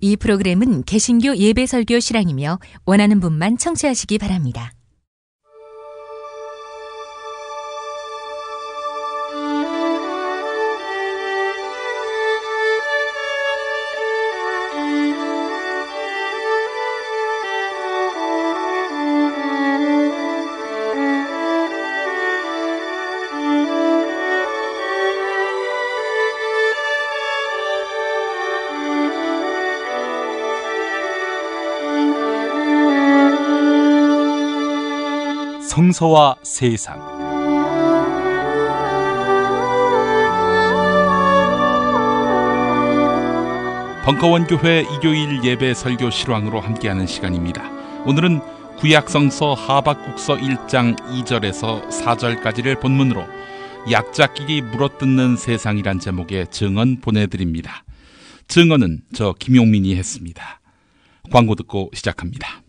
이 프로그램은 개신교 예배설교 실황이며 원하는 분만 청취하시기 바랍니다. 성서와 세상. 벙커원교회 일요일 예배 설교 실황으로 함께하는 시간입니다. 오늘은 구약성서 하박국서 1장 2절에서 4절까지를 본문으로 약자끼리 물어뜯는 세상이란 제목의 증언 보내드립니다. 증언은 저 김용민이 했습니다. 광고 듣고 시작합니다.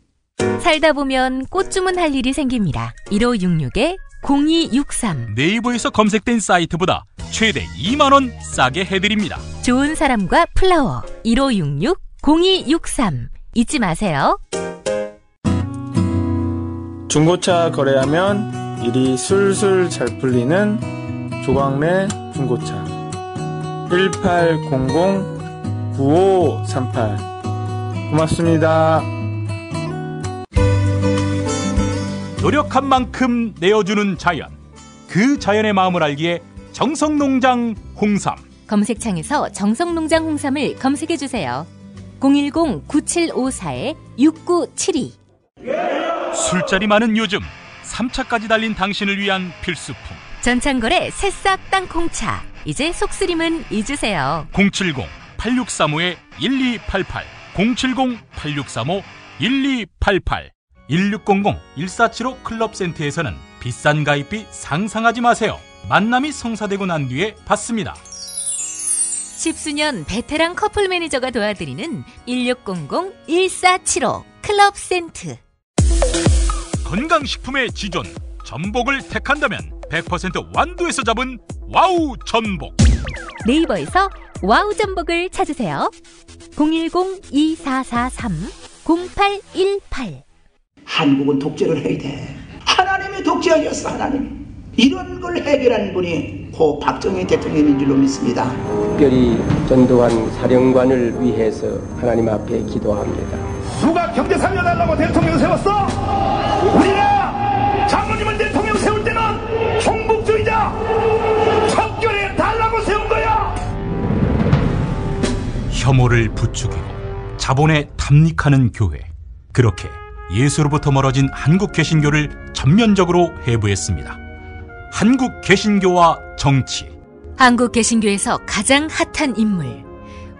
살다 보면 꽃 주문할 일이 생깁니다. 1566-0263 네이버에서 검색된 사이트보다 최대 2만원 싸게 해드립니다. 좋은 사람과 플라워 1566-0263 잊지 마세요. 중고차 거래하면 일이 술술 잘 풀리는 조광래 중고차 1800-9538 고맙습니다. 노력한 만큼 내어주는 자연, 그 자연의 마음을 알기에 정성농장 홍삼. 검색창에서 정성농장 홍삼을 검색해주세요. 010-9754-6972 술자리 많은 요즘 3차까지 달린 당신을 위한 필수품 전창걸의 새싹 땅콩차. 이제 속쓰림은 잊으세요. 070-8635-1288 070-8635-1288 1600-1475 클럽센터에서는 비싼 가입비 상상하지 마세요. 만남이 성사되고 난 뒤에 받습니다. 10수년 베테랑 커플 매니저가 도와드리는 1600-1475 클럽센터. 건강식품의 지존 전복을 택한다면 100% 완도에서 잡은 와우 전복. 네이버에서 와우 전복을 찾으세요. 010-2443-0818 한국은 독재를 해야 돼. 하나님의 독재 아니었어. 하나님 이런 걸 해결한 분이 고 박정희 대통령인 줄로 믿습니다. 특별히 전두환 사령관을 위해서 하나님 앞에 기도합니다. 누가 경제 살려달라고 대통령 세웠어? 우리가 장모님을 대통령 세울 때는 종북주의자 척결해 달라고 세운 거야. 혐오를 부추기고 자본에 탐닉하는 교회, 그렇게 예수로부터 멀어진 한국 개신교를 전면적으로 해부했습니다. 한국 개신교와 정치. 한국 개신교에서 가장 핫한 인물,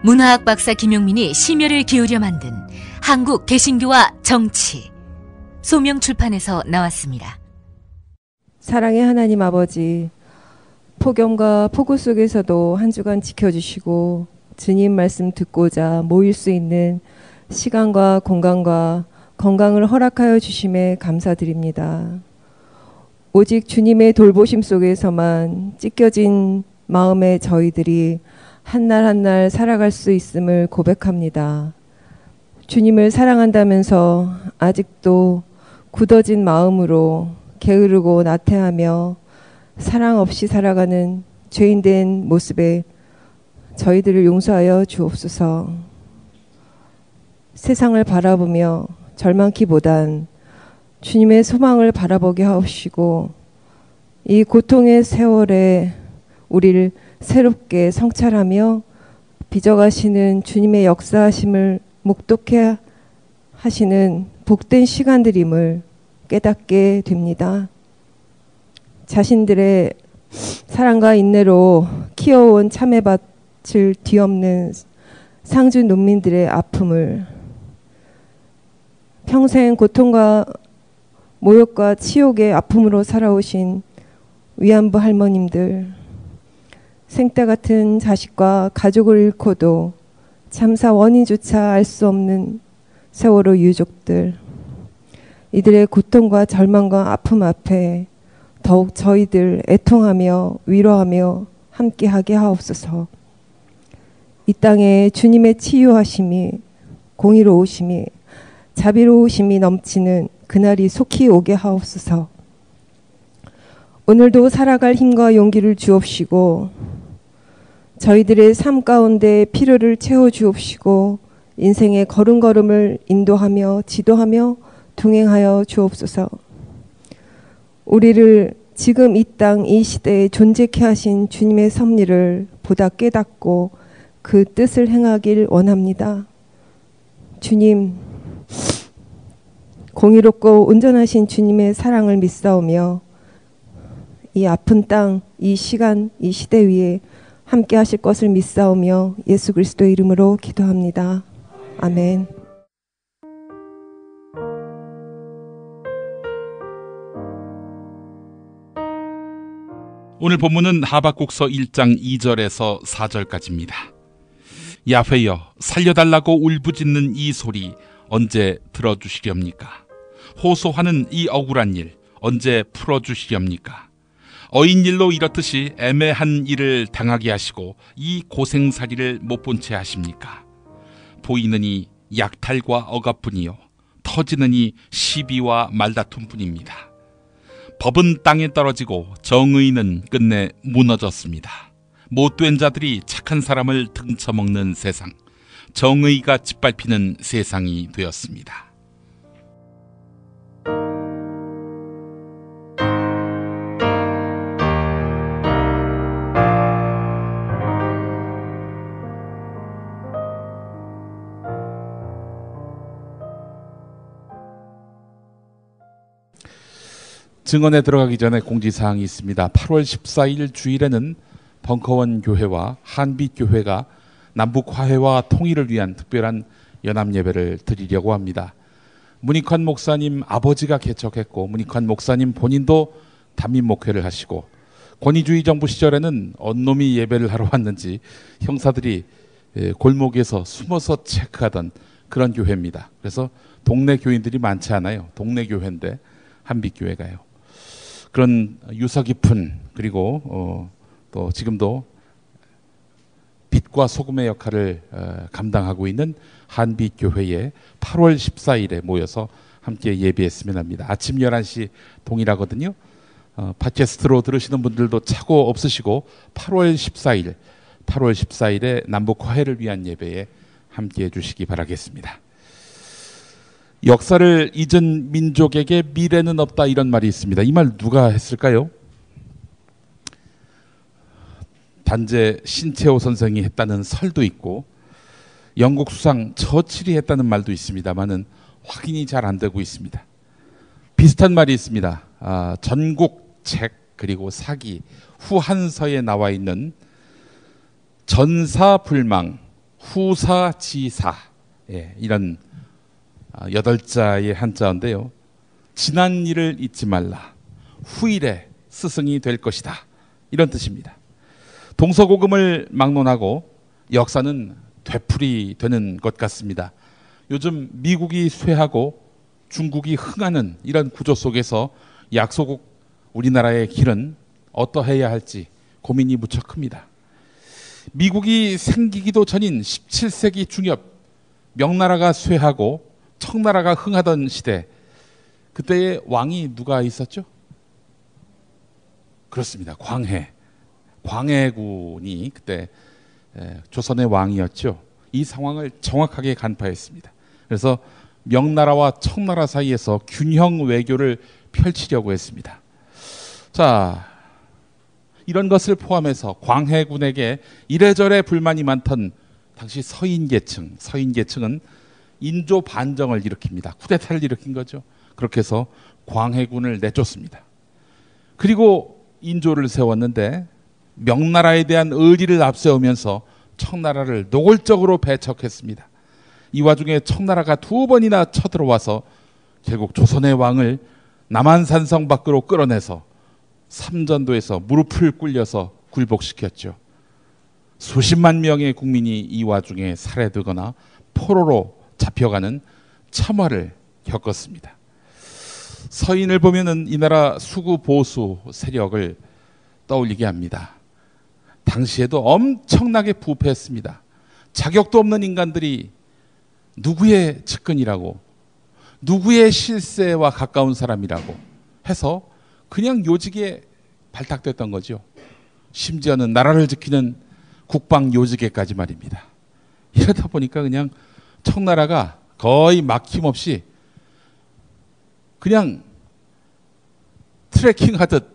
문화학 박사 김용민이 심혈을 기울여 만든 한국 개신교와 정치. 소명출판에서 나왔습니다. 사랑의 하나님 아버지, 폭염과 폭우 속에서도 한 주간 지켜주시고 주님 말씀 듣고자 모일 수 있는 시간과 공간과 건강을 허락하여 주심에 감사드립니다. 오직 주님의 돌보심 속에서만 찢겨진 마음의 저희들이 한날 한날 살아갈 수 있음을 고백합니다. 주님을 사랑한다면서 아직도 굳어진 마음으로 게으르고 나태하며 사랑 없이 살아가는 죄인된 모습에 저희들을 용서하여 주옵소서. 세상을 바라보며 절망기보단 주님의 소망을 바라보게 하옵시고 이 고통의 세월에 우리를 새롭게 성찰하며 빚어가시는 주님의 역사하심을 목독해 하시는 복된 시간들임을 깨닫게 됩니다. 자신들의 사랑과 인내로 키워온 참외밭을 뒤엎는 상주 농민들의 아픔을, 평생 고통과 모욕과 치욕의 아픔으로 살아오신 위안부 할머님들, 생떼 같은 자식과 가족을 잃고도 참사 원인조차 알 수 없는 세월호 유족들, 이들의 고통과 절망과 아픔 앞에 더욱 저희들 애통하며 위로하며 함께하게 하옵소서. 이 땅에 주님의 치유하심이 공의로우심이 자비로우심이 넘치는 그날이 속히 오게 하옵소서. 오늘도 살아갈 힘과 용기를 주옵시고 저희들의 삶 가운데 필요를 채워주옵시고 인생의 걸음걸음을 인도하며 지도하며 동행하여 주옵소서. 우리를 지금 이 땅 이 시대에 존재케 하신 주님의 섭리를 보다 깨닫고 그 뜻을 행하길 원합니다. 주님, 공의롭고 온전하신 주님의 사랑을 믿사오며 이 아픈 땅, 이 시간, 이 시대 위에 함께 하실 것을 믿사오며 예수 그리스도의 이름으로 기도합니다. 아멘. 오늘 본문은 하박국서 1장 2절에서 4절까지입니다. 야훼여, 살려달라고 울부짖는 이 소리 언제 들어주시렵니까? 호소하는 이 억울한 일 언제 풀어주시렵니까? 어인일로 이렇듯이 애매한 일을 당하게 하시고 이 고생살이를 못 본 채 하십니까? 보이느니 약탈과 억압뿐이요 터지느니 시비와 말다툼뿐입니다. 법은 땅에 떨어지고 정의는 끝내 무너졌습니다. 못된 자들이 착한 사람을 등쳐먹는 세상, 정의가 짓밟히는 세상이 되었습니다. 증언에 들어가기 전에 공지사항이 있습니다. 8월 14일 주일에는 벙커원 교회와 한빛교회가 남북화해와 통일을 위한 특별한 연합예배를 드리려고 합니다. 문익환 목사님 아버지가 개척했고 문익환 목사님 본인도 단민 목회를 하시고 권위주의 정부 시절에는 언놈이 예배를 하러 왔는지 형사들이 골목에서 숨어서 체크하던 그런 교회입니다. 그래서 동네 교인들이 많지 않아요. 동네 교회인데 한빛교회가요. 그런 유서 깊은 그리고 또 지금도 빛과 소금의 역할을 감당하고 있는 한빛교회에 8월 14일에 모여서 함께 예배했으면 합니다. 아침 11시 동일하거든요. 팟캐스트로 들으시는 분들도 차고 없으시고 8월 14일에 남북 화해를 위한 예배에 함께 해주시기 바라겠습니다. 역사를 잊은 민족에게 미래는 없다 이런 말이 있습니다. 이 말 누가 했을까요? 단재 신채호 선생이 했다는 설도 있고 영국 수상 처칠이 했다는 말도 있습니다만은 확인이 잘 안 되고 있습니다. 비슷한 말이 있습니다. 전국책 그리고 사기 후한서에 나와 있는 전사불망 후사지사 이런 8자의 한자인데요. 지난 일을 잊지 말라. 후일에 스승이 될 것이다. 이런 뜻입니다. 동서고금을 막론하고 역사는 되풀이 되는 것 같습니다. 요즘 미국이 쇠하고 중국이 흥하는 이런 구조 속에서 약소국 우리나라의 길은 어떠해야 할지 고민이 무척 큽니다. 미국이 생기기도 전인 17세기 중엽 명나라가 쇠하고 청나라가 흥하던 시대, 그때의 왕이 누가 있었죠? 그렇습니다. 광해군이 그때 조선의 왕이었죠. 이 상황을 정확하게 간파했습니다. 그래서 명나라와 청나라 사이에서 균형 외교를 펼치려고 했습니다. 자, 이런 것을 포함해서 광해군에게 이래저래 불만이 많던 당시 서인계층은 인조 반정을 일으킵니다. 쿠데타를 일으킨 거죠. 그렇게 해서 광해군을 내쫓습니다. 그리고 인조를 세웠는데 명나라에 대한 의리를 앞세우면서 청나라를 노골적으로 배척했습니다. 이 와중에 청나라가 2번이나 쳐들어와서 결국 조선의 왕을 남한산성 밖으로 끌어내서 삼전도에서 무릎을 꿇려서 굴복시켰죠. 수십만 명의 국민이 이 와중에 살해되거나 포로로 잡혀가는 참화를 겪었습니다. 서인을 보면은 이 나라 수구 보수 세력을 떠올리게 합니다. 당시에도 엄청나게 부패했습니다. 자격도 없는 인간들이 누구의 측근이라고, 누구의 실세와 가까운 사람이라고 해서 그냥 요직에 발탁됐던 거죠. 심지어는 나라를 지키는 국방 요직에까지 말입니다. 이러다 보니까 그냥 청나라가 거의 막힘없이 그냥 트래킹하듯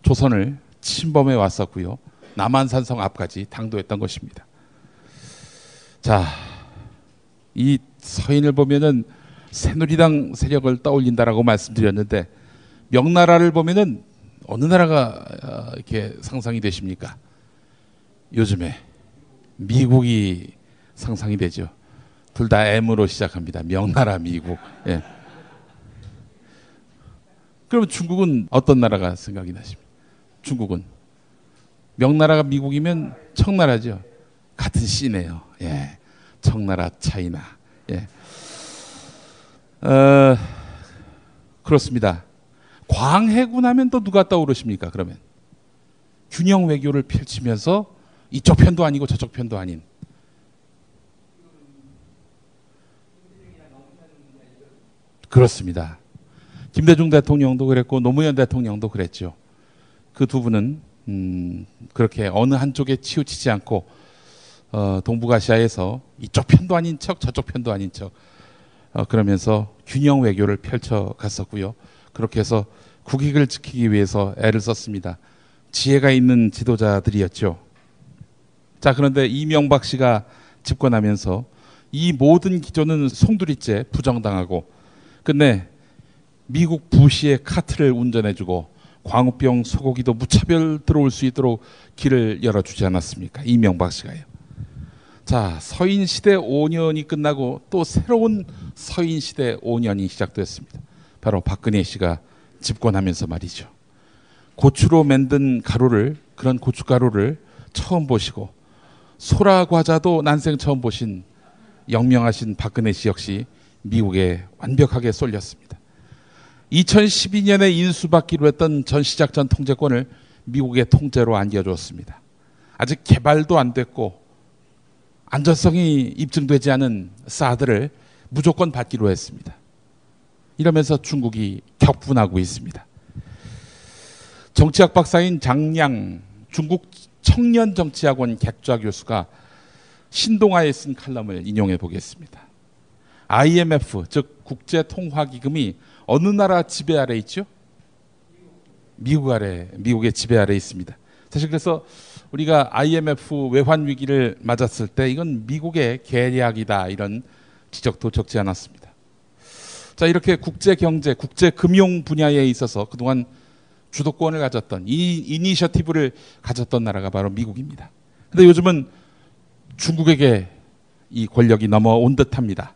조선을 침범해 왔었고요. 남한산성 앞까지 당도했던 것입니다. 자, 이 서인을 보면은 새누리당 세력을 떠올린다라고 말씀드렸는데, 명나라를 보면은 어느 나라가 이렇게 상상이 되십니까? 요즘에 미국이 상상이 되죠. 둘 다 M으로 시작합니다. 명나라, 미국. 예. 그러면 중국은 어떤 나라가 생각이 나십니까? 중국은 명나라가 미국이면 청나라죠. 같은 씨네요. 예. 청나라, 차이나. 예. 그렇습니다. 광해군 하면 또 누가 떠오르십니까? 그러면 균형 외교를 펼치면서 이쪽 편도 아니고 저쪽 편도 아닌, 그렇습니다. 김대중 대통령도 그랬고 노무현 대통령도 그랬죠. 그 두 분은 그렇게 어느 한쪽에 치우치지 않고 동북아시아에서 이쪽 편도 아닌 척 저쪽 편도 아닌 척 그러면서 균형 외교를 펼쳐갔었고요. 그렇게 해서 국익을 지키기 위해서 애를 썼습니다. 지혜가 있는 지도자들이었죠. 자, 그런데 이명박 씨가 집권하면서 이 모든 기조는 송두리째 부정당하고, 끝내 미국 부시의 카트를 운전해주고 광우병 소고기도 무차별 들어올 수 있도록 길을 열어주지 않았습니까? 이명박 씨가요. 자, 서인 시대 5년이 끝나고 또 새로운 서인 시대 5년이 시작됐습니다. 바로 박근혜 씨가 집권하면서 말이죠. 고추로 만든 가루를, 그런 고춧가루를 처음 보시고 소라 과자도 난생 처음 보신 영명하신 박근혜 씨 역시 미국에 완벽하게 쏠렸습니다. 2012년에 인수받기로 했던 전시작전 통제권을 미국의 통제로 안겨줬습니다. 아직 개발도 안 됐고 안전성이 입증되지 않은 사드를 무조건 받기로 했습니다. 이러면서 중국이 격분하고 있습니다. 정치학 박사인 장량 중국 청년정치학원 객좌 교수가 신동아에 쓴 칼럼을 인용해 보겠습니다. IMF, 즉 국제통화기금이 어느 나라 지배 아래 있죠? 미국의 지배 아래 있습니다. 사실 그래서 우리가 IMF 외환 위기를 맞았을 때 이건 미국의 계략이다, 이런 지적도 적지 않았습니다. 자, 이렇게 국제 경제, 국제 금융 분야에 있어서 그동안 주도권을 가졌던, 이 이니셔티브를 가졌던 나라가 바로 미국입니다. 그런데 요즘은 중국에게 이 권력이 넘어온 듯합니다.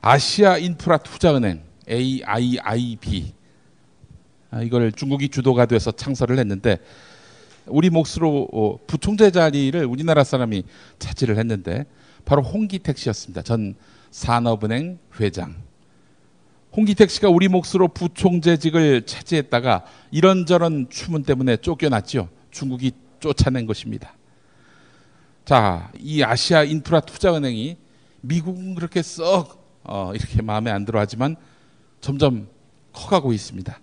아시아 인프라 투자은행 AIIB, 이걸 중국이 주도가 돼서 창설을 했는데 우리 몫으로 부총재 자리를 우리나라 사람이 차지를 했는데 바로 홍기택 씨였습니다. 전 산업은행 회장. 홍기택 씨가 우리 몫으로 부총재직을 차지했다가 이런저런 추문 때문에 쫓겨났죠. 중국이 쫓아낸 것입니다. 자, 이 아시아 인프라 투자은행이 미국은 그렇게 썩 이렇게 마음에 안 들어 하지만 점점 커가고 있습니다.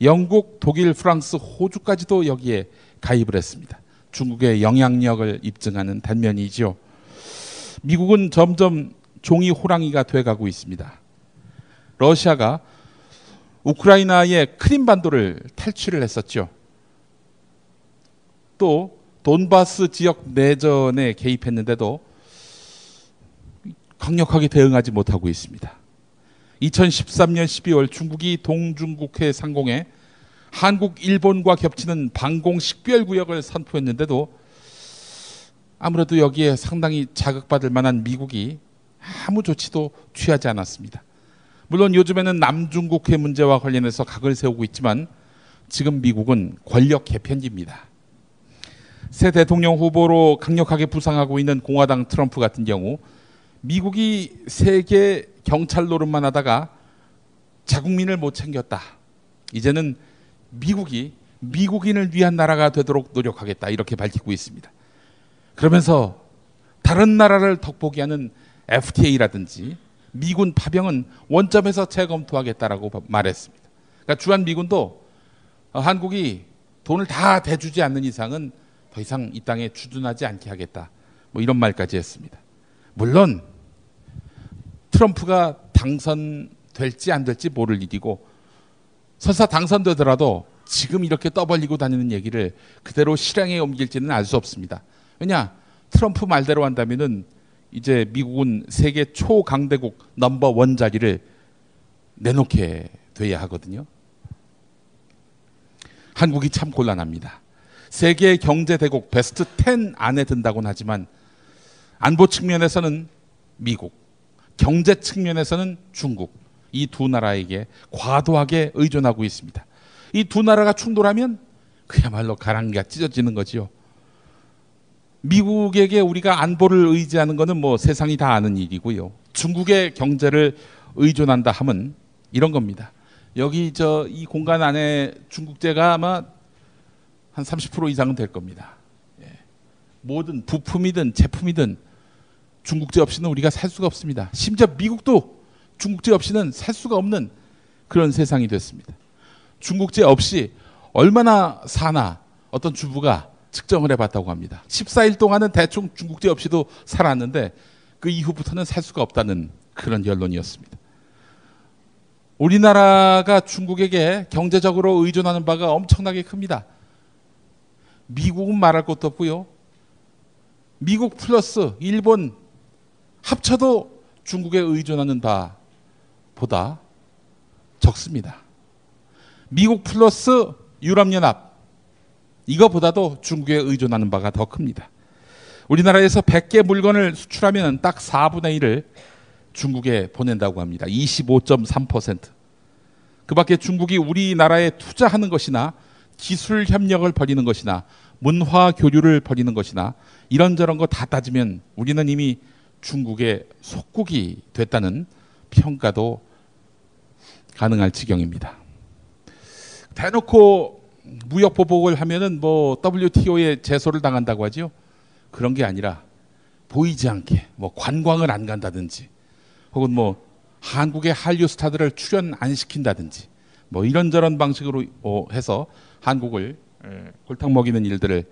영국, 독일, 프랑스, 호주까지도 여기에 가입을 했습니다. 중국의 영향력을 입증하는 단면이죠. 미국은 점점 종이 호랑이가 돼가고 있습니다. 러시아가 우크라이나의 크림반도를 탈취를 했었죠. 또 돈바스 지역 내전에 개입했는데도 강력하게 대응하지 못하고 있습니다. 2013년 12월 중국이 동중국해 상공에 한국, 일본과 겹치는 방공 식별구역을 선포했는데도 아무래도 여기에 상당히 자극받을 만한 미국이 아무 조치도 취하지 않았습니다. 물론 요즘에는 남중국해 문제와 관련해서 각을 세우고 있지만 지금 미국은 권력 개편기입니다. 새 대통령 후보로 강력하게 부상하고 있는 공화당 트럼프 같은 경우 미국이 세계 경찰 노릇만 하다가 자국민을 못 챙겼다. 이제는 미국이 미국인을 위한 나라가 되도록 노력하겠다, 이렇게 밝히고 있습니다. 그러면서 다른 나라를 덕보게 하는 FTA라든지 미군 파병은 원점에서 재검토하겠다라고 말했습니다. 그러니까 주한미군도 한국이 돈을 다 대주지 않는 이상은 더 이상 이 땅에 주둔하지 않게 하겠다. 뭐 이런 말까지 했습니다. 물론 트럼프가 당선될지 안 될지 모를 일이고 설사 당선되더라도 지금 이렇게 떠벌리고 다니는 얘기를 그대로 실행에 옮길지는 알 수 없습니다. 왜냐? 트럼프 말대로 한다면은 이제 미국은 세계 초강대국 넘버 원 자리를 내놓게 돼야 하거든요. 한국이 참 곤란합니다. 세계 경제대국 베스트 10 안에 든다고는 하지만 안보 측면에서는 미국, 경제 측면에서는 중국, 이 두 나라에게 과도하게 의존하고 있습니다. 이 두 나라가 충돌하면 그야말로 가랑비가 찢어지는 거지요. 미국에게 우리가 안보를 의지하는 것은 뭐 세상이 다 아는 일이고요. 중국의 경제를 의존한다 하면 이런 겁니다. 여기 이 공간 안에 중국제가 아마 한 30% 이상은 될 겁니다. 모든 부품이든 제품이든 중국제 없이는 우리가 살 수가 없습니다. 심지어 미국도 중국제 없이는 살 수가 없는 그런 세상이 됐습니다. 중국제 없이 얼마나 사나 어떤 주부가 측정을 해봤다고 합니다. 14일 동안은 대충 중국제 없이도 살았는데 그 이후부터는 살 수가 없다는 그런 결론이었습니다. 우리나라가 중국에게 경제적으로 의존하는 바가 엄청나게 큽니다. 미국은 말할 것도 없고요. 미국 플러스 일본 합쳐도 중국에 의존하는 바보다 적습니다. 미국 플러스 유럽연합 이거보다도 중국에 의존하는 바가 더 큽니다. 우리나라에서 100개 물건을 수출하면 딱 4분의 1을 중국에 보낸다고 합니다. 25.3%. 그 밖에 중국이 우리나라에 투자하는 것이나 기술 협력을 벌이는 것이나 문화 교류를 벌이는 것이나 이런저런 거 다 따지면 우리는 이미 중국의 속국이 됐다는 평가도 가능할 지경입니다. 대놓고 무역 보복을 하면은 뭐 WTO에 제소를 당한다고 하죠. 그런 게 아니라 보이지 않게 뭐 관광을 안 간다든지 혹은 뭐 한국의 한류 스타들을 출연 안 시킨다든지 뭐 이런저런 방식으로 해서 한국을 골탕 먹이는 일들을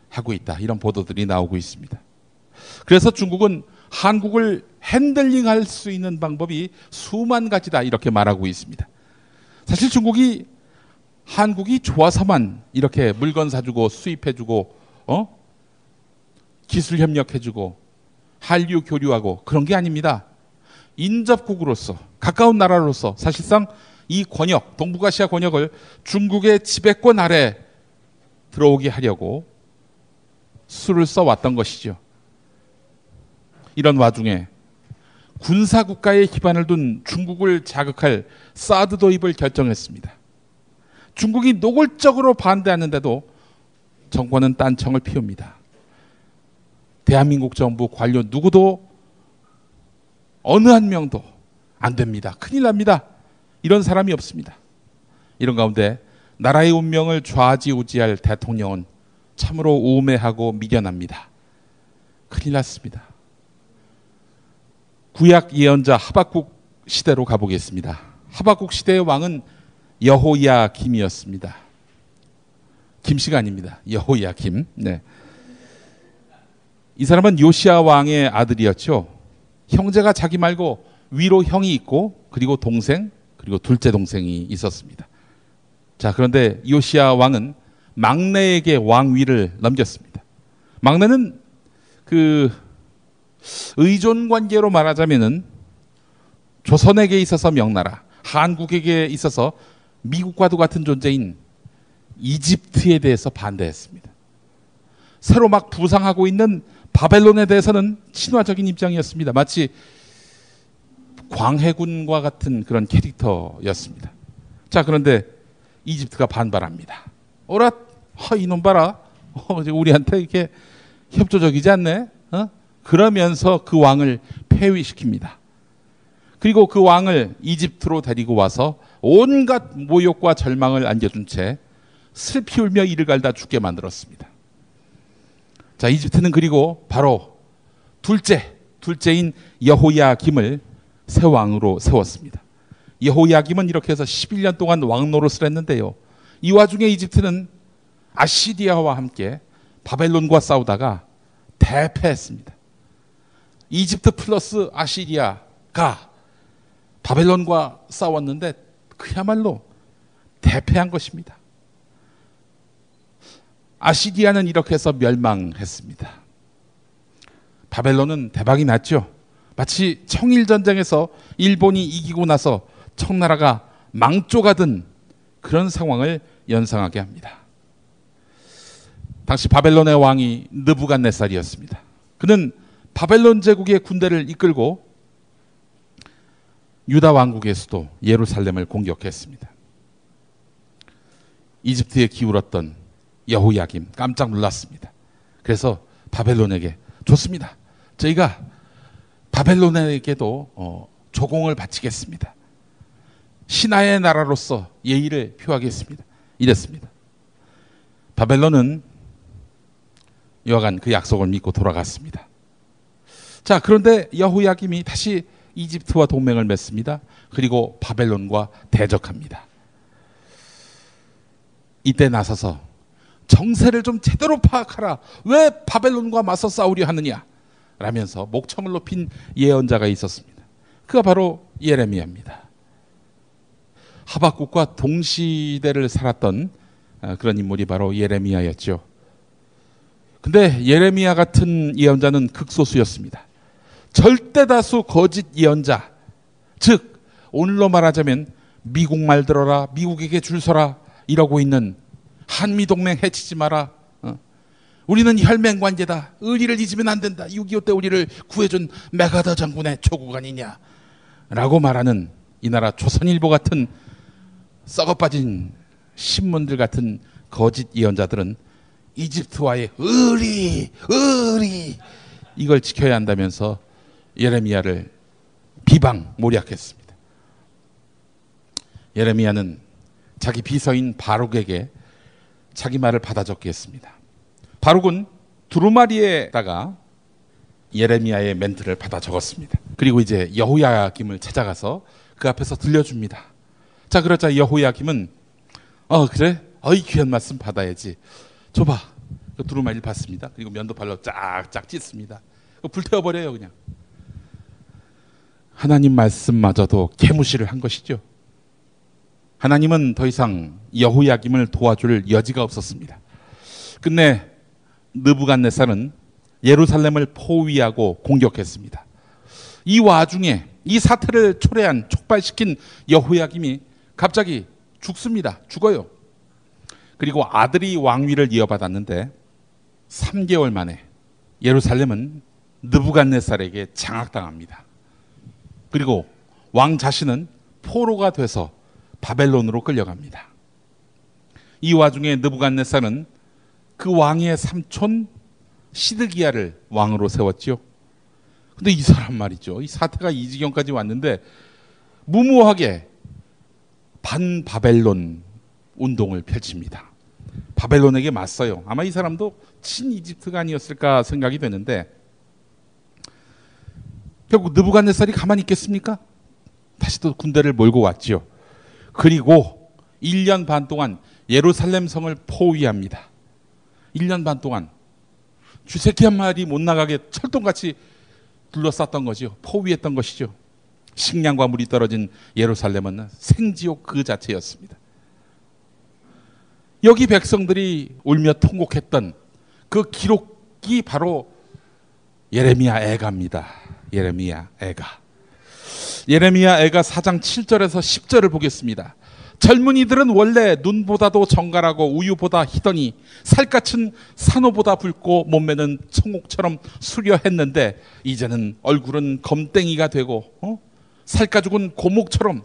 하고 있다. 이런 보도들이 나오고 있습니다. 그래서 중국은 한국을 핸들링할 수 있는 방법이 수만 가지다 이렇게 말하고 있습니다. 사실 중국이 한국이 좋아서만 이렇게 물건 사주고 수입해주고 기술 협력해주고 한류 교류하고 그런 게 아닙니다. 인접국으로서 가까운 나라로서 사실상 이 권역, 동북아시아 권역을 중국의 지배권 아래 들어오게 하려고 수를 써왔던 것이죠. 이런 와중에 군사국가에 기반을 둔 중국을 자극할 사드 도입을 결정했습니다. 중국이 노골적으로 반대하는데도 정권은 딴청을 피웁니다. 대한민국 정부 관료 누구도 어느 한 명도 안 됩니다. 큰일 납니다. 이런 사람이 없습니다. 이런 가운데 나라의 운명을 좌지우지할 대통령은 참으로 우매하고 미련합니다. 큰일 났습니다. 구약 예언자 하박국 시대로 가보겠습니다. 하박국 시대의 왕은 여호야김이었습니다. 김씨가 아닙니다. 여호야김. 네. 이 사람은 요시야 왕의 아들이었죠. 형제가 자기 말고 위로 형이 있고 그리고 동생 그리고 둘째 동생이 있었습니다. 자, 그런데 요시야 왕은 막내에게 왕위를 넘겼습니다. 막내는 그 의존 관계로 말하자면은 조선에게 있어서 명나라, 한국에게 있어서 미국과도 같은 존재인 이집트에 대해서 반대했습니다. 새로 막 부상하고 있는 바벨론에 대해서는 친화적인 입장이었습니다. 마치 광해군과 같은 그런 캐릭터였습니다. 자, 그런데 이집트가 반발합니다. 오라, 이놈 봐라. 우리한테 이렇게 협조적이지 않네. 그러면서 그 왕을 폐위시킵니다. 그리고 그 왕을 이집트로 데리고 와서 온갖 모욕과 절망을 안겨준 채 슬피 울며 이를 갈다 죽게 만들었습니다. 자, 이집트는 그리고 바로 둘째 둘째인 여호야김을 새 왕으로 세웠습니다. 여호야김은 이렇게 해서 11년 동안 왕 노릇을 했는데요. 이 와중에 이집트는 아시리아와 함께 바벨론과 싸우다가 대패했습니다. 이집트 플러스 아시리아가 바벨론과 싸웠는데 그야말로 대패한 것입니다. 아시리아는 이렇게 해서 멸망했습니다. 바벨론은 대박이 났죠. 마치 청일전쟁에서 일본이 이기고 나서 청나라가 망조가 든 그런 상황을 연상하게 합니다. 당시 바벨론의 왕이 느부갓네살이었습니다. 그는 바벨론 제국의 군대를 이끌고 유다 왕국의 수도 예루살렘을 공격했습니다. 이집트에 기울었던 여호야김 깜짝 놀랐습니다. 그래서 바벨론에게 좋습니다. 저희가 바벨론에게도 조공을 바치겠습니다. 신하의 나라로서 예의를 표하겠습니다. 이랬습니다. 바벨론은 여하간 그 약속을 믿고 돌아갔습니다. 자, 그런데 여호야김이 다시 이집트와 동맹을 맺습니다. 그리고 바벨론과 대적합니다. 이때 나서서 정세를 좀 제대로 파악하라. 왜 바벨론과 맞서 싸우려 하느냐? 라면서 목청을 높인 예언자가 있었습니다. 그가 바로 예레미야입니다. 하박국과 동시대를 살았던 그런 인물이 바로 예레미야였죠. 근데 예레미야 같은 예언자는 극소수였습니다. 절대 다수 거짓 예언자, 즉 오늘로 말하자면 미국 말 들어라, 미국에게 줄 서라 이러고 있는 한미동맹 해치지 마라, 우리는 혈맹관계다, 의리를 잊으면 안 된다, 6.25 때 우리를 구해준 메가더 장군의 조국 아니냐 라고 말하는 이 나라 조선일보 같은 썩어빠진 신문들 같은 거짓 예언자들은 이집트와의 의리 이걸 지켜야 한다면서 예레미야를 비방 모략했습니다. 예레미야는 자기 비서인 바룩에게 자기 말을 받아 적게 했습니다. 바룩은 두루마리에다가 예레미야의 멘트를 받아 적었습니다. 그리고 이제 여호야김을 찾아가서 그 앞에서 들려줍니다. 자, 그러자 여호야김은 그래? 귀한 말씀 받아야지. 줘봐. 그 두루마리를 받습니다. 그리고 면도칼로 쫙쫙 찢습니다. 불태워버려요 그냥. 하나님 말씀마저도 개무시를 한 것이죠. 하나님은 더 이상 여호야김을 도와줄 여지가 없었습니다. 끝내 느부갓네살은 예루살렘을 포위하고 공격했습니다. 이 와중에 이 사태를 촉발시킨 여호야김이 갑자기 죽습니다. 죽어요. 그리고 아들이 왕위를 이어받았는데 3개월 만에 예루살렘은 느부갓네살에게 장악당합니다. 그리고 왕 자신은 포로가 돼서 바벨론으로 끌려갑니다. 이 와중에 느부갓네살은 그 왕의 삼촌 시드기야를 왕으로 세웠죠. 근데 이 사람 말이죠. 이 사태가 이 지경까지 왔는데 무모하게 반바벨론 운동을 펼칩니다. 바벨론에게 맞서요. 아마 이 사람도 친이집트가 아니었을까 생각이 되는데 결국 느부갓네살이 가만히 있겠습니까? 다시 또 군대를 몰고 왔죠. 그리고 1년 반 동안 예루살렘 성을 포위합니다. 1년 반 동안 쥐새끼 한 마리 못 나가게 철동같이 둘러쌌던 거죠. 포위했던 것이죠. 식량과 물이 떨어진 예루살렘은 생지옥 그 자체였습니다. 여기 백성들이 울며 통곡했던 그 기록이 바로 예레미야 애가입니다. 예레미야 애가. 예레미야 애가 4장 7절에서 10절을 보겠습니다. 젊은이들은 원래 눈보다도 정갈하고 우유보다 희더니 살갗은 산호보다 붉고 몸매는 청옥처럼 수려했는데 이제는 얼굴은 검땡이가 되고 살가죽은 고목처럼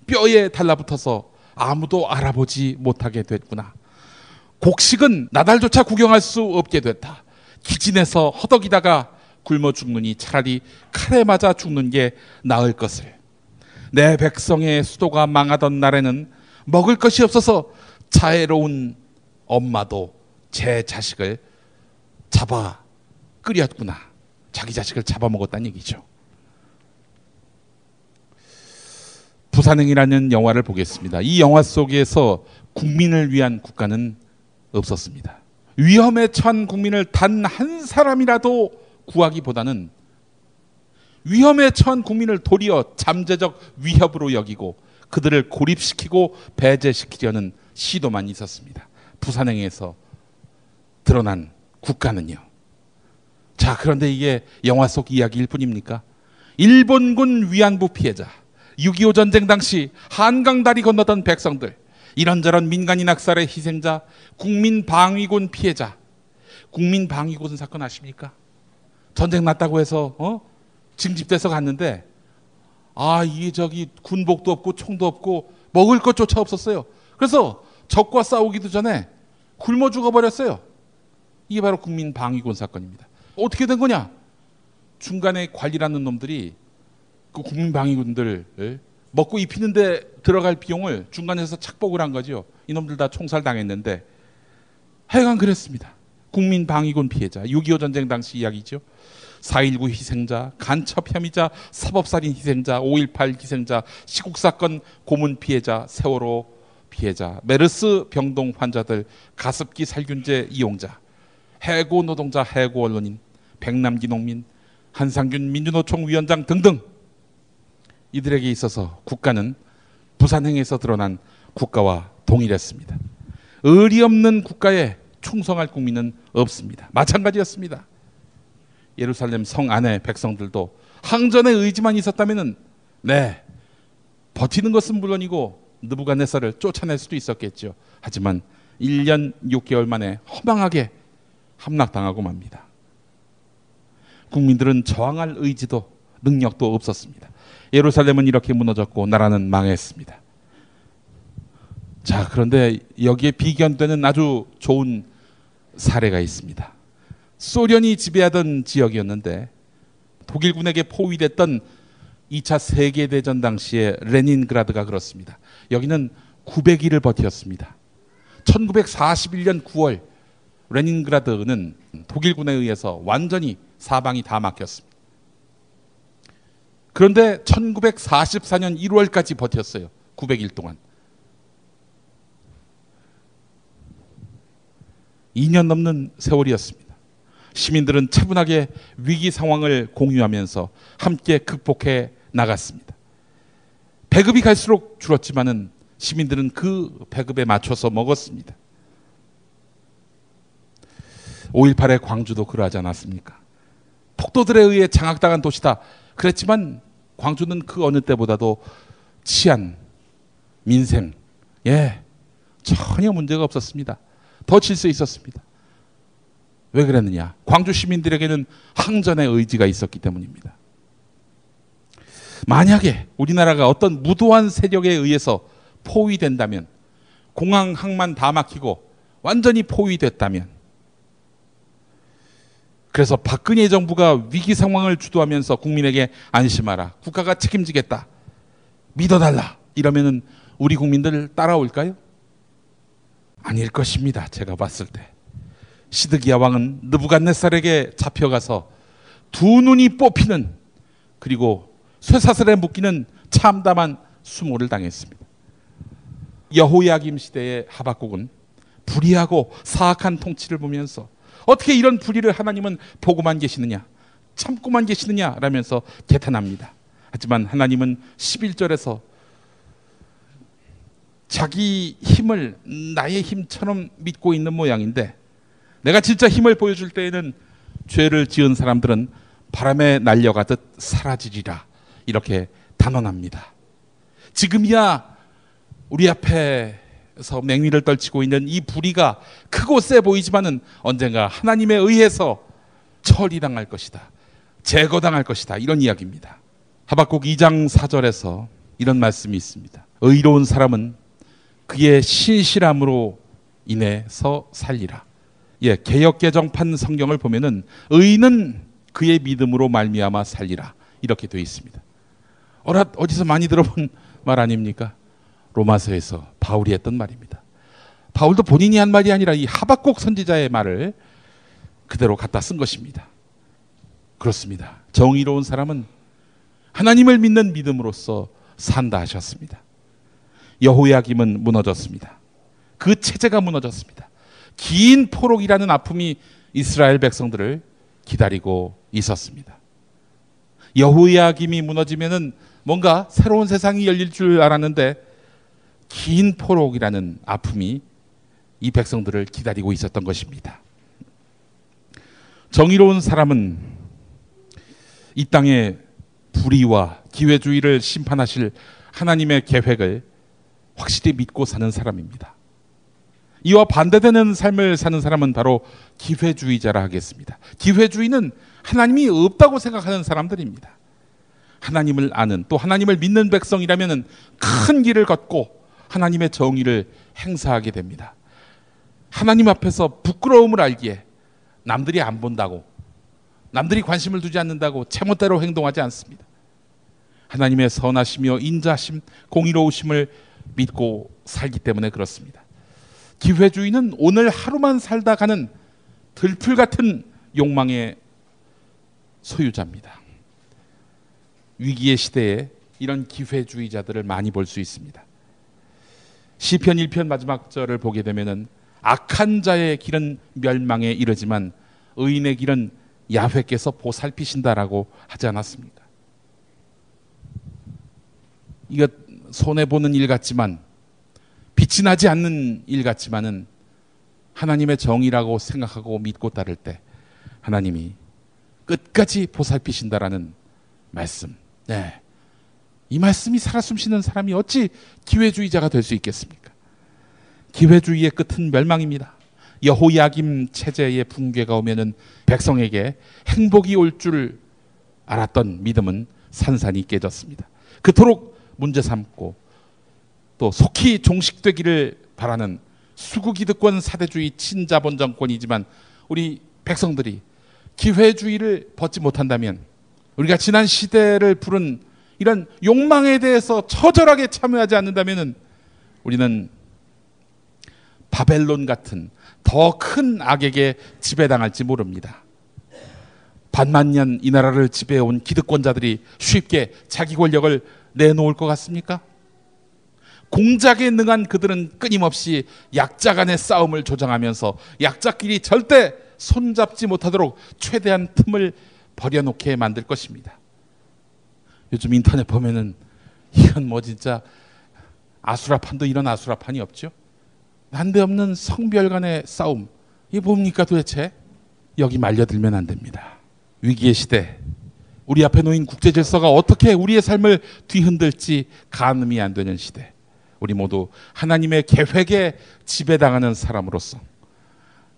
뼈에 달라붙어서 아무도 알아보지 못하게 됐구나. 곡식은 나달조차 구경할 수 없게 됐다. 기진에서 허덕이다가 굶어 죽느니 차라리 칼에 맞아 죽는 게 나을 것을. 내 백성의 수도가 망하던 날에는 먹을 것이 없어서 자애로운 엄마도 제 자식을 잡아 끓였구나. 자기 자식을 잡아먹었다는 얘기죠. 부산행이라는 영화를 보겠습니다. 이 영화 속에서 국민을 위한 국가는 없었습니다. 위험에 처한 국민을 단 한 사람이라도 구하기보다는 위험에 처한 국민을 도리어 잠재적 위협으로 여기고 그들을 고립시키고 배제시키려는 시도만 있었습니다. 부산행에서 드러난 국가는요. 자, 그런데 이게 영화 속 이야기일 뿐입니까? 일본군 위안부 피해자, 6.25 전쟁 당시 한강 다리 건너던 백성들, 이런저런 민간인 학살의 희생자, 국민방위군 피해자. 국민방위군 사건 아십니까? 전쟁 났다고 해서 징집돼서 갔는데 이게 군복도 없고 총도 없고 먹을 것조차 없었어요. 그래서 적과 싸우기도 전에 굶어 죽어버렸어요. 이게 바로 국민방위군 사건입니다. 어떻게 된 거냐? 중간에 관리라는 놈들이 그 국민방위군들을 먹고 입히는데 들어갈 비용을 중간에서 착복을 한 거죠. 이놈들 다 총살 당했는데 하여간 그랬습니다. 국민방위군 피해자, 6.25 전쟁 당시 이야기죠. 4.19 희생자, 간첩 혐의자, 사법살인 희생자, 5.18 희생자, 시국사건 고문 피해자, 세월호 피해자, 메르스 병동 환자들, 가습기 살균제 이용자, 해고 노동자, 해고 언론인, 백남기 농민, 한상균 민주노총 위원장 등등, 이들에게 있어서 국가는 부산행에서 드러난 국가와 동일했습니다. 의리 없는 국가에 충성할 국민은 없습니다. 마찬가지였습니다. 예루살렘 성 안의 백성들도 항전의 의지만 있었다면 버티는 것은 물론이고 느부갓네살을 쫓아낼 수도 있었겠죠. 하지만 1년 6개월 만에 허망하게 함락당하고 맙니다. 국민들은 저항할 의지도 능력도 없었습니다. 예루살렘은 이렇게 무너졌고 나라는 망했습니다. 자, 그런데 여기에 비견되는 아주 좋은 사례가 있습니다. 소련이 지배하던 지역이었는데 독일군에게 포위됐던 2차 세계대전 당시에 레닌그라드가 그렇습니다. 여기는 900일을 버텼습니다. 1941년 9월 레닌그라드는 독일군에 의해서 완전히 사방이 다 막혔습니다. 그런데 1944년 1월까지 버텼어요. 900일 동안. 2년 넘는 세월이었습니다. 시민들은 차분하게 위기 상황을 공유하면서 함께 극복해 나갔습니다. 배급이 갈수록 줄었지만은 시민들은 그 배급에 맞춰서 먹었습니다. 5.18의 광주도 그러하지 않았습니까? 폭도들에 의해 장악당한 도시다. 그랬지만 광주는 그 어느 때보다도 치안, 민생, 전혀 문제가 없었습니다. 더 질서 있었습니다. 왜 그랬느냐? 광주 시민들에게는 항전의 의지가 있었기 때문입니다. 만약에 우리나라가 어떤 무도한 세력에 의해서 포위된다면, 공항, 항만 다 막히고 완전히 포위됐다면, 그래서 박근혜 정부가 위기 상황을 주도하면서 국민에게 안심하라, 국가가 책임지겠다, 믿어달라 이러면은 우리 국민들 따라올까요? 아닐 것입니다. 제가 봤을 때 시드기야 왕은 느부갓네살에게 잡혀가서 두 눈이 뽑히는, 그리고 쇠사슬에 묶이는 참담한 수모를 당했습니다. 여호야김 시대의 하박국은 불의하고 사악한 통치를 보면서 어떻게 이런 불의를 하나님은 보고만 계시느냐, 참고만 계시느냐 라면서 개탄합니다. 하지만 하나님은 11절에서 자기 힘을 나의 힘처럼 믿고 있는 모양인데, 내가 진짜 힘을 보여줄 때에는 죄를 지은 사람들은 바람에 날려가듯 사라지리라, 이렇게 단언합니다. 지금이야 우리 앞에서 맹위를 떨치고 있는 이 불의가 크고 세 보이지만은 언젠가 하나님에 의해서 처리당할 것이다, 제거당할 것이다, 이런 이야기입니다. 하박국 2장 4절에서 이런 말씀이 있습니다. 의로운 사람은 그의 신실함으로 인해서 살리라. 개역 개정판 성경을 보면은 의인은 그의 믿음으로 말미암아 살리라, 이렇게 되어 있습니다. 어디서 많이 들어본 말 아닙니까? 로마서에서 바울이 했던 말입니다. 바울도 본인이 한 말이 아니라 이 하박국 선지자의 말을 그대로 갖다 쓴 것입니다. 그렇습니다. 정의로운 사람은 하나님을 믿는 믿음으로써 산다 하셨습니다. 여호야김은 무너졌습니다. 그 체제가 무너졌습니다. 긴 포록이라는 아픔이 이스라엘 백성들을 기다리고 있었습니다. 여호야김이 무너지면은 뭔가 새로운 세상이 열릴 줄 알았는데 긴 포록이라는 아픔이 이 백성들을 기다리고 있었던 것입니다. 정의로운 사람은 이 땅의 불의와 기회주의를 심판하실 하나님의 계획을 확실히 믿고 사는 사람입니다. 이와 반대되는 삶을 사는 사람은 바로 기회주의자라 하겠습니다. 기회주의는 하나님이 없다고 생각하는 사람들입니다. 하나님을 아는, 또 하나님을 믿는 백성이라면 큰 길을 걷고 하나님의 정의를 행사하게 됩니다. 하나님 앞에서 부끄러움을 알기에 남들이 안 본다고, 남들이 관심을 두지 않는다고 제멋대로 행동하지 않습니다. 하나님의 선하시며 인자심, 공의로우심을 믿고 살기 때문에 그렇습니다. 기회주의는 오늘 하루만 살다 가는 들풀 같은 욕망의 소유자입니다. 위기의 시대에 이런 기회주의자들을 많이 볼 수 있습니다. 시편 1편 마지막 절을 보게 되면은 악한 자의 길은 멸망에 이르지만 의인의 길은 야훼께서 보살피신다라고 하지 않았습니까? 이거 손해보는 일 같지만, 빛이 나지 않는 일 같지만은 하나님의 정의라고 생각하고 믿고 따를 때 하나님이 끝까지 보살피신다라는 말씀. 네. 이 말씀이 살아 숨쉬는 사람이 어찌 기회주의자가 될 수 있겠습니까? 기회주의의 끝은 멸망입니다. 여호야김 체제의 붕괴가 오면은 백성에게 행복이 올 줄 알았던 믿음은 산산이 깨졌습니다. 그토록 문제 삼고 또 속히 종식되기를 바라는 수구기득권 사대주의 친자본 정권이지만 우리 백성들이 기회주의를 벗지 못한다면, 우리가 지난 시대를 부른 이런 욕망에 대해서 처절하게 참여하지 않는다면 우리는 바벨론 같은 더 큰 악에게 지배당할지 모릅니다. 반만년 이 나라를 지배해온 기득권자들이 쉽게 자기 권력을 내놓을 것 같습니까? 공작에 능한 그들은 끊임없이 약자 간의 싸움을 조장하면서 약자끼리 절대 손잡지 못하도록 최대한 틈을 버려놓게 만들 것입니다. 요즘 인터넷 보면은 이건 뭐 진짜 아수라판도 이런 아수라판이 없죠. 난데없는 성별 간의 싸움, 이게 뭡니까 도대체? 여기 말려들면 안 됩니다. 위기의 시대, 우리 앞에 놓인 국제 질서가 어떻게 우리의 삶을 뒤흔들지 가늠이 안 되는 시대, 우리 모두 하나님의 계획에 지배당하는 사람으로서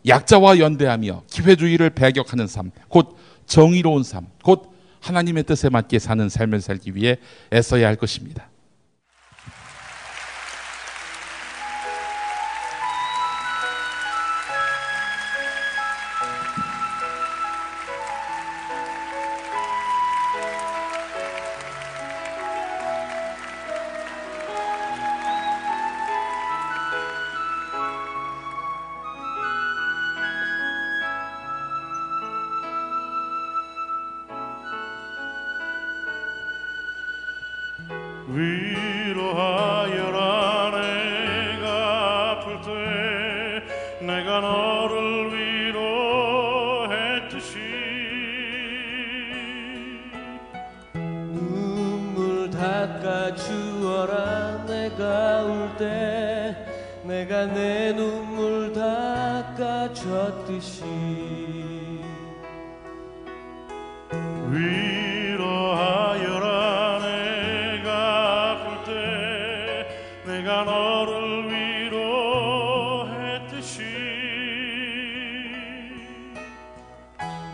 약자와 연대하며 기회주의를 배격하는 삶, 곧 정의로운 삶, 곧 하나님의 뜻에 맞게 사는 삶을 살기 위해 애써야 할 것입니다. 위로하여라. 내가 아플 때 내가 너를 위로했듯이 눈물 닦아 주어라. 내가 울 때 내가 내 눈물 닦아 줬듯이 위로하여라. 내가 너를 위로했듯이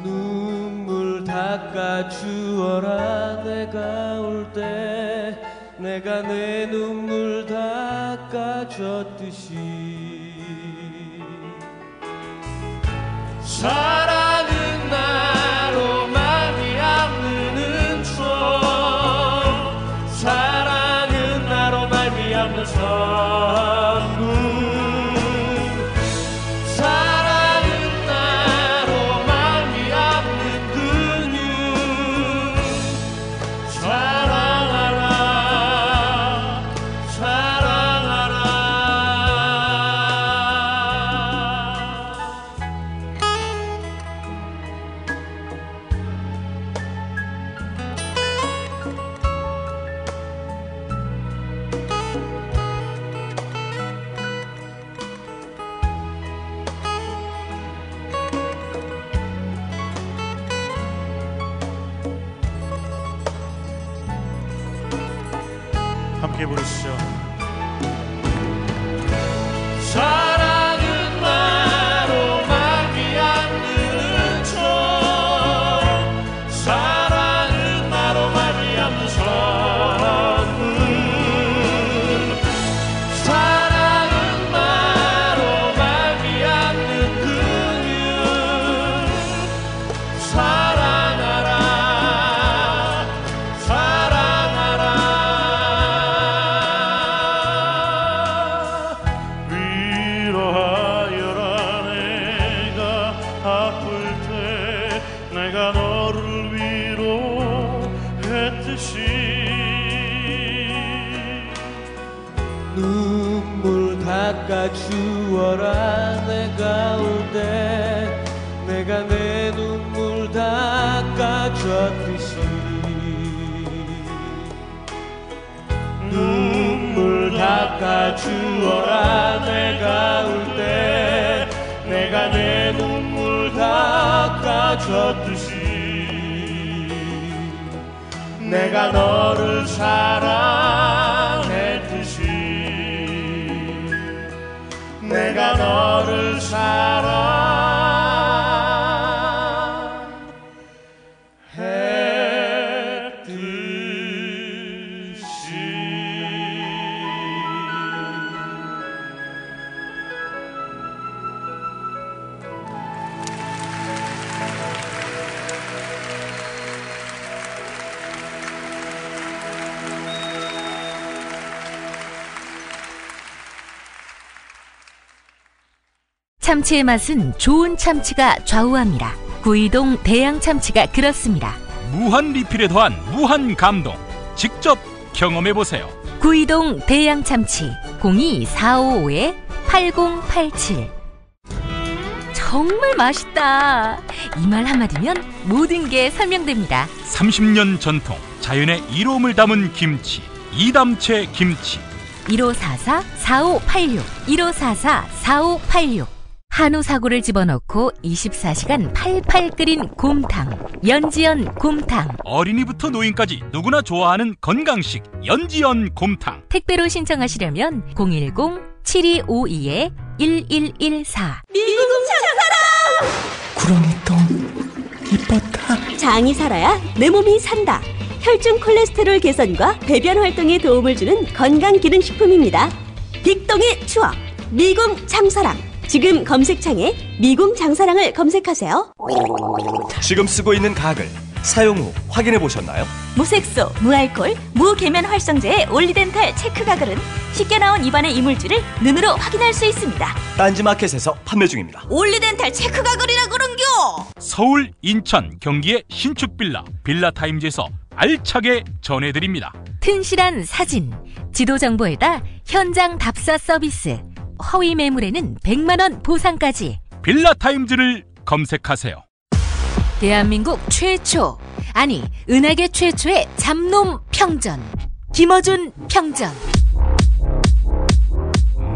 눈물 닦아 주어라. 내가 울 때 내가 내 눈물 닦아 줬듯이 사랑은 나로 말미암는 은총, 사랑은 나로 말미암는 선물, 사랑은 나로 말미암는 근육, 함께 부르시죠. 사랑은 나로 말미암는 천, 사랑은 나로 말미암는 선물, 사랑은 나로 말미암는 긍휼, 사랑하라 사랑하라. 위로하여라 내가 아플 때 내가 너를 위로했듯이. 눈물 닦아주어라 내가 울 때 내가 내 눈물 닦아줬듯이. 눈물 닦아주어라 내가 울 때 내가 내 눈물 닦아줬듯이. 내가 너를 사랑했듯이. 내가 너를 참치의 맛은 좋은 참치가 좌우합니다. 구이동 대양 참치가 그렇습니다. 무한 리필에 더한 무한 감동. 직접 경험해보세요. 구이동 대양 참치 02-455-8087. 정말 맛있다. 이 말 한마디면 모든 게 설명됩니다. 30년 전통, 자연의 이로움을 담은 김치, 이담채 김치. 1544-4586 1544-4586. 한우 사고를 집어넣고 24시간 팔팔 끓인 곰탕, 연지연 곰탕. 어린이부터 노인까지 누구나 좋아하는 건강식 연지연 곰탕. 택배로 신청하시려면 010-7252-1114. 미궁 장사랑! 구렁이똥 이뻤다. 장이 살아야 내 몸이 산다. 혈중 콜레스테롤 개선과 배변 활동에 도움을 주는 건강기능식품입니다. 빅동의 추억 미궁 장사랑. 지금 검색창에 미궁 장사랑을 검색하세요. 지금 쓰고 있는 가글 사용 후 확인해 보셨나요? 무색소, 무알콜, 무계면 활성제의 올리덴탈 체크 가글은 쉽게 나온 입안의 이물질을 눈으로 확인할 수 있습니다. 딴지마켓에서 판매 중입니다. 올리덴탈 체크 가글이라 그런겨. 서울, 인천, 경기의 신축 빌라 빌라타임즈에서 알차게 전해드립니다. 튼실한 사진, 지도 정보에다 현장 답사 서비스, 허위 매물에는 100만원 보상까지. 빌라타임즈를 검색하세요. 대한민국 최초, 아니 은하계 최초의 잡놈 평전, 김어준 평전.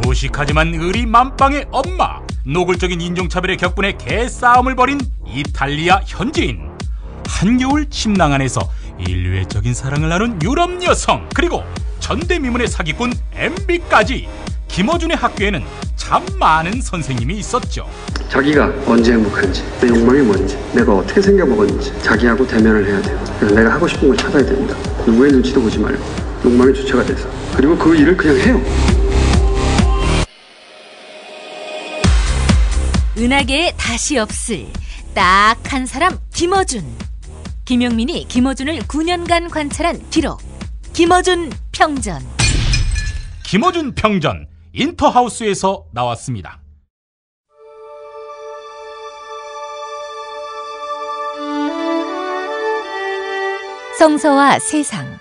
무식하지만 의리 만빵의 엄마, 노골적인 인종차별의 격분에 개싸움을 벌인 이탈리아 현지인, 한겨울 침낭 안에서 인류애적인 사랑을 나눈 유럽 여성, 그리고 전대미문의 사기꾼 MB까지. 김어준의 학교에는 참 많은 선생님이 있었죠. 자기가 언제 행복한지, 내 욕망이 뭔지, 내가 어떻게 생겨먹었는지 자기하고 대면을 해야 돼요. 그래서 내가 하고 싶은 걸 찾아야 됩니다. 누구의 눈치도 보지 말고 욕망의 주체가 돼서. 그리고 그 일을 그냥 해요. 은하계에 다시 없을 딱 한 사람, 김어준. 김용민이 김어준을 9년간 관찰한 기록. 김어준 평전. 김어준 평전, 인터하우스에서 나왔습니다. 성서와 세상.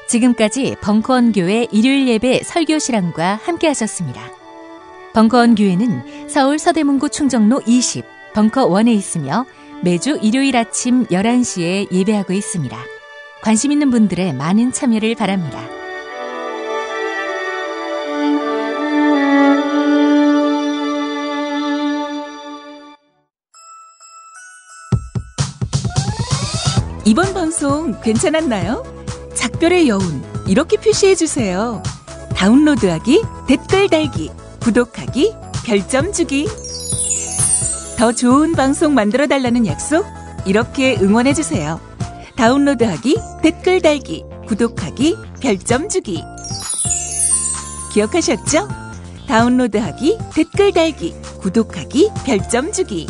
지금까지 벙커원 교회 일요일 예배 설교 실황과 함께 하셨습니다. 벙커원 교회는 서울 서대문구 충정로 20 벙커원에 있으며 매주 일요일 아침 11시에 예배하고 있습니다. 관심 있는 분들의 많은 참여를 바랍니다. 이번 방송 괜찮았나요? 작별의 여운 이렇게 표시해주세요. 다운로드하기, 댓글 달기, 구독하기, 별점 주기. 더 좋은 방송 만들어달라는 약속 이렇게 응원해주세요. 다운로드하기, 댓글 달기, 구독하기, 별점 주기. 기억하셨죠? 다운로드하기, 댓글 달기, 구독하기, 별점 주기.